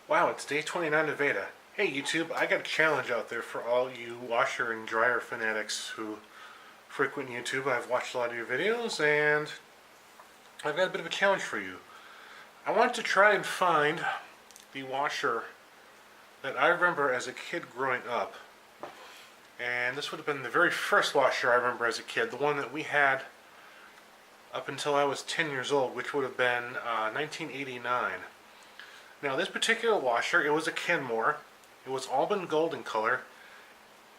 Wow, it's day 29 of Veda. Hey YouTube, I got a challenge out there for all you washer and dryer fanatics who frequent YouTube. I've watched a lot of your videos and I've got a bit of a challenge for you. I want to try and find the washer that I remember as a kid growing up. And this would have been the very first washer I remember as a kid, the one that we had up until I was 10 years old, which would have been 1989. Now this particular washer, it was a Kenmore. It was almond gold in color,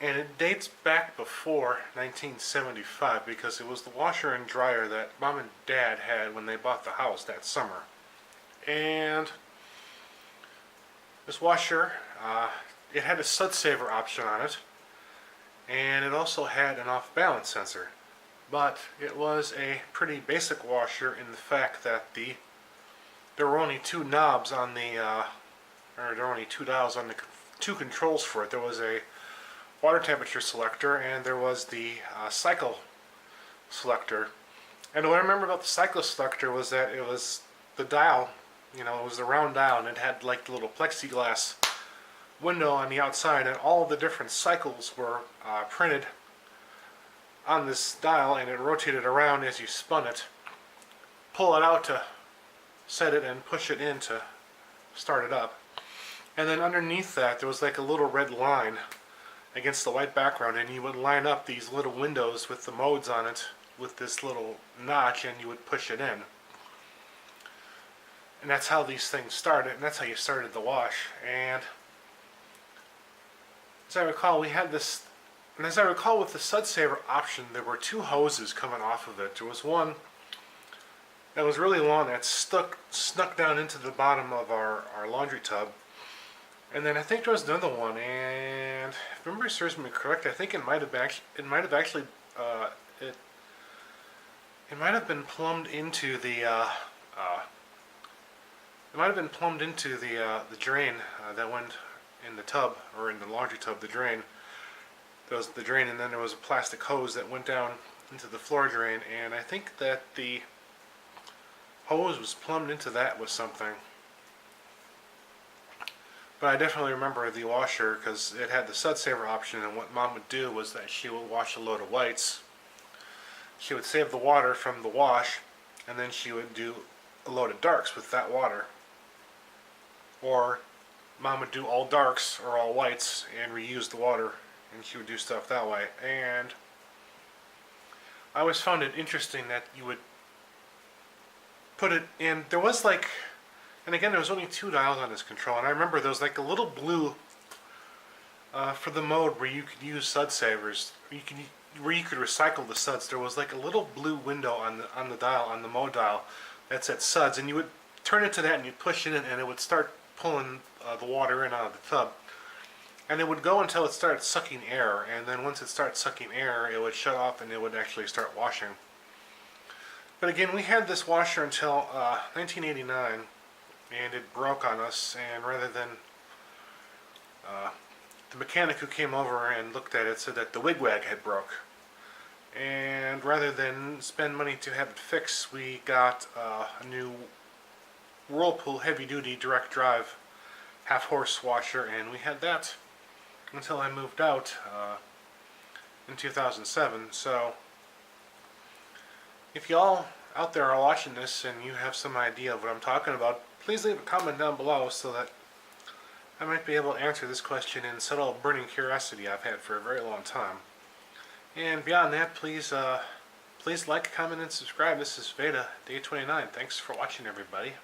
and it dates back before 1975 because it was the washer and dryer that Mom and Dad had when they bought the house that summer. And this washer, it had a suds saver option on it, and it also had an off balance sensor. But it was a pretty basic washer in the fact that there were only two knobs on the, or there were only two dials on the two controls for it. There was a water temperature selector and there was the cycle selector. And what I remember about the cycle selector was that it was the dial, it was the round dial, and it had like the little plexiglass window on the outside, and all of the different cycles were printed on this dial, and it rotated around as you spun it. Pull it out to set it and push it in to start it up. And then underneath that there was like a little red line against the white background, and you would line up these little windows with the modes on it with this little notch, and you would push it in. And that's how these things started, and that's how you started the wash. And as I recall, we had this, and as I recall with the suds saver option, there were two hoses coming off of it. There was one that was really long that snuck down into the bottom of our laundry tub. And then I think there was another one, and if memory serves me correct, I think it might have been plumbed into the the drain that went in the tub, or in the laundry tub, the drain. There was the drain, and then there was a plastic hose that went down into the floor drain, and I think that the hose was plumbed into that with something. But I definitely remember the washer because it had the suds saver option, and what Mom would do was that she would wash a load of whites. She would save the water from the wash, and then she would do a load of darks with that water. Or Mom would do all darks or all whites and reuse the water, and she would do stuff that way. And I always found it interesting that you would put it in, there was like, and again there was only two dials on this control, and I remember there was like a little blue for the mode where you could use suds savers, where you could recycle the suds. There was like a little blue window on the dial, on the mode dial, that said suds, and you would turn it to that and you'd push it in, and it would start pulling the water in out of the tub. And it would go until it started sucking air, and then once it started sucking air, it would shut off and it would actually start washing. But again, we had this washer until 1989, and it broke on us, and rather than the mechanic who came over and looked at it said that the wigwag had broke. And rather than spend money to have it fixed, we got a new Whirlpool heavy-duty direct drive half-horse washer, and we had that until I moved out in 2007. So if y'all out there are watching this and you have some idea of what I'm talking about, please leave a comment down below so that I might be able to answer this question and settle a burning curiosity I've had for a very long time. And beyond that, please like, comment, and subscribe. This is Veda, day 29. Thanks for watching, everybody.